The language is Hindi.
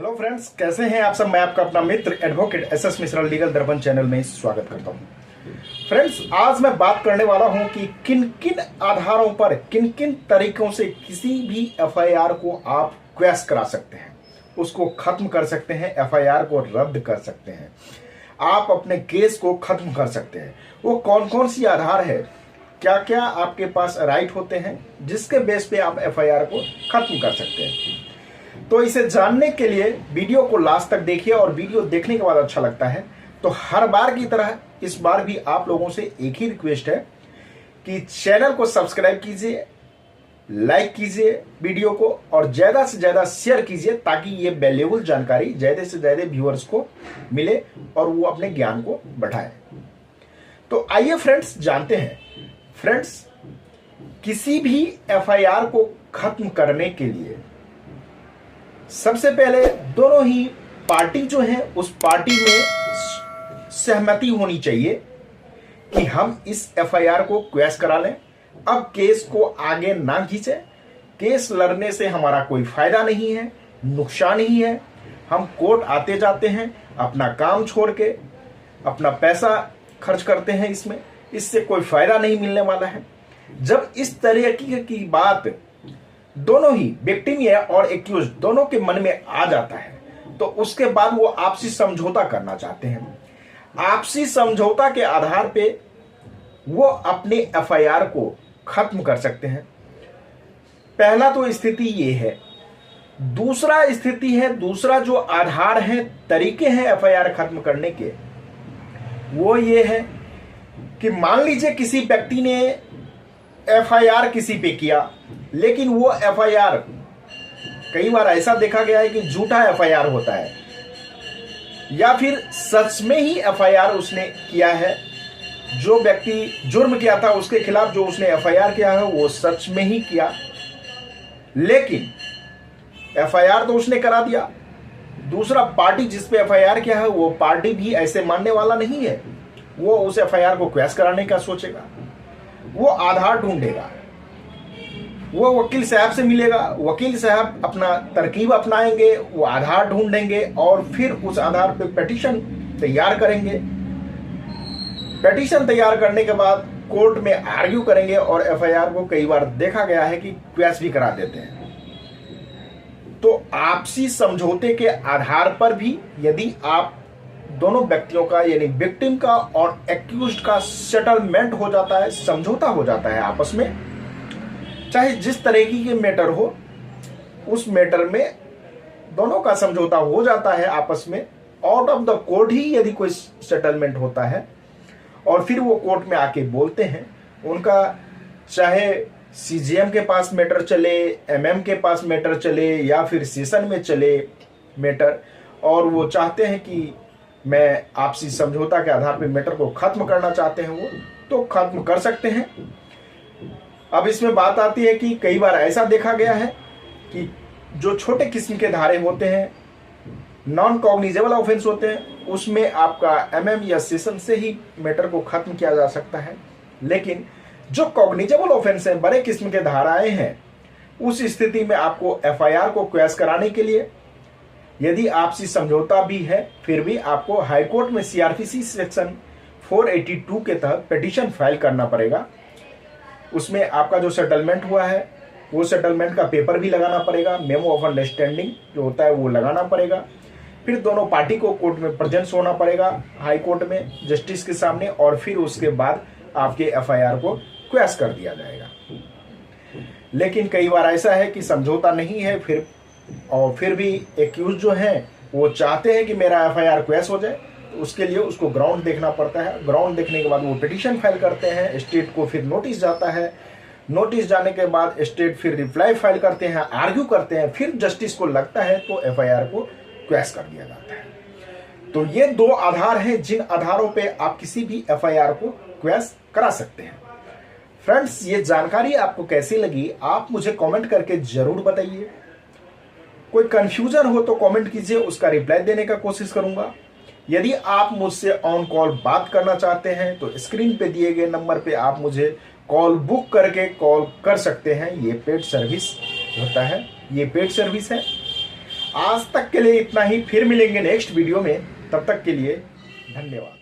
हेलो फ्रेंड्स, कैसे हैं आप सब। मैं आपका अपना मित्र एडवोकेट एसएस मिश्रा लीगल दर्पण चैनल में स्वागत करता हूं। फ्रेंड्स, आज मैं बात करने वाला हूं कि किन किन आधारों पर, किन किन तरीकों से किसी भी एफआईआर को आप क्वैश करा सकते हैं, उसको खत्म कर सकते हैं, एफआईआर को रद्द कर सकते हैं, आप अपने केस को खत्म कर सकते हैं। वो कौन कौन सी आधार है, क्या क्या आपके पास राइट होते हैं जिसके बेस पे आप एफआईआर को खत्म कर सकते हैं। तो इसे जानने के लिए वीडियो को लास्ट तक देखिए, और वीडियो देखने के बाद अच्छा लगता है तो हर बार की तरह इस बार भी आप लोगों से एक ही रिक्वेस्ट है कि चैनल को सब्सक्राइब कीजिए, लाइक कीजिए वीडियो को, और ज्यादा से ज्यादा शेयर कीजिए ताकि ये वैल्यूएबल जानकारी ज्यादा से ज्यादा व्यूअर्स को मिले और वो अपने ज्ञान को बढ़ाए। तो आइए फ्रेंड्स जानते हैं। फ्रेंड्स, किसी भी एफआईआर को खत्म करने के लिए सबसे पहले दोनों ही पार्टी जो है उस पार्टी में सहमति होनी चाहिए कि हम इस एफआईआर को क्वैश करा लें। अब केस को आगे ना खींचे, केस लड़ने से हमारा कोई फायदा नहीं है, नुकसान ही है। हम कोर्ट आते जाते हैं, अपना काम छोड़ के अपना पैसा खर्च करते हैं, इससे कोई फायदा नहीं मिलने वाला है। जब इस तरह की बात दोनों ही विक्टिम और एक्यूज दोनों के मन में आ जाता है तो उसके बाद वो आपसी समझौता करना चाहते हैं। आपसी समझौता के आधार पे वो अपने एफआईआर को खत्म कर सकते हैं। पहला तो स्थिति ये है। दूसरा जो आधार है, तरीके हैं एफआईआर खत्म करने के, वो ये है कि मान लीजिए किसी व्यक्ति ने एफआईआर किसी पे किया, लेकिन वो एफआईआर कई बार ऐसा देखा गया है कि झूठा एफआईआर होता है, या फिर सच में ही एफआईआर उसने किया है। जो व्यक्ति जुर्म किया था उसके खिलाफ जो उसने एफआईआर किया है वो सच में ही किया, लेकिन एफआईआर तो उसने करा दिया। दूसरा पार्टी जिस पे एफआईआर किया है वो पार्टी भी ऐसे मानने वाला नहीं है, वो उस एफआईआर को क्वैश कराने का सोचेगा। वो आधार ढूंढेगा, वो वकील साहब से मिलेगा, वकील साहब अपना तरकीब अपनाएंगे, वो आधार ढूंढेंगे और फिर उस आधार पे पिटीशन तैयार करेंगे। पिटीशन तैयार करने के बाद कोर्ट में आर्ग्यू करेंगे और एफआईआर को कई बार देखा गया है कि क्वैश भी करा देते हैं। तो आपसी समझौते के आधार पर भी यदि आप दोनों व्यक्तियों का यानी विक्टिम का और एक्यूज्ड का सेटलमेंट हो जाता है, समझौता हो जाता है आपस में, चाहे जिस तरह की मैटर हो, उस मैटर में दोनों का समझौता हो जाता है आपस में, आउट ऑफ द कोर्ट ही यदि कोई सेटलमेंट होता है, और फिर वो कोर्ट में आके बोलते हैं, उनका चाहे सीजेएम के पास मैटर चले, एमएम के पास मैटर चले, या फिर सेशन में चले मैटर, और वो चाहते हैं कि मैं आपसी समझौता के आधार पर मैटर को खत्म करना चाहते हैं, वो तो खत्म कर सकते हैं। अब इसमें बात आती है कि कई बार ऐसा देखा गया है कि जो छोटे किस्म के धारे होते हैं, नॉन कॉग्निजेबल ऑफेंस होते हैं, उसमें आपका एमएम या सेशन से ही मैटर को खत्म किया जा सकता है। लेकिन जो कॉग्निजेबल ऑफेंस है, बड़े किस्म के धाराएं हैं, उस स्थिति में आपको एफआईआर को क्वैश कराने के लिए यदि आपसी समझौता भी है, फिर भी आपको हाईकोर्ट में सीआरपीसी सेक्शन 482 के तहत पिटीशन फाइल करना पड़ेगा। उसमें आपका जो सेटलमेंट हुआ है वो सेटलमेंट का पेपर भी लगाना पड़ेगा, मेमो ऑफ अंडरस्टैंडिंग जो होता है वो लगाना पड़ेगा। फिर दोनों पार्टी को कोर्ट में प्रेजेंस होना पड़ेगा, हाई कोर्ट में जस्टिस के सामने, और फिर उसके बाद आपके एफआईआर को क्वैश कर दिया जाएगा। लेकिन कई बार ऐसा है कि समझौता नहीं है, फिर भी एक्यूज जो हैं वो चाहते हैं कि मेरा एफआईआर क्वैश हो जाए, उसके लिए उसको ग्राउंड देखना पड़ता है। ग्राउंड देखने के बाद वो पिटीशन फाइल करते हैं, स्टेट को फिर नोटिस जाता है, नोटिस जाने के बाद स्टेट फिर रिप्लाई फाइल करते हैं, आर्ग्यू करते हैं, फिर जस्टिस को लगता है तो एफआईआर को क्वैश कर दिया जाता है। तो ये दो आधार हैं जिन आधारों पे आप किसी भी एफआईआर को क्वैश करा सकते हैं। फ्रेंड्स, ये जानकारी आपको कैसी लगी आप मुझे कमेंट करके जरूर बताइए। कोई कंफ्यूजन हो तो कमेंट कीजिए, उसका रिप्लाई देने का कोशिश करूंगा। यदि आप मुझसे ऑन कॉल बात करना चाहते हैं तो स्क्रीन पे दिए गए नंबर पे आप मुझे कॉल बुक करके कॉल कर सकते हैं। ये पेड सर्विस होता है, ये पेड सर्विस है। आज तक के लिए इतना ही, फिर मिलेंगे नेक्स्ट वीडियो में, तब तक के लिए धन्यवाद।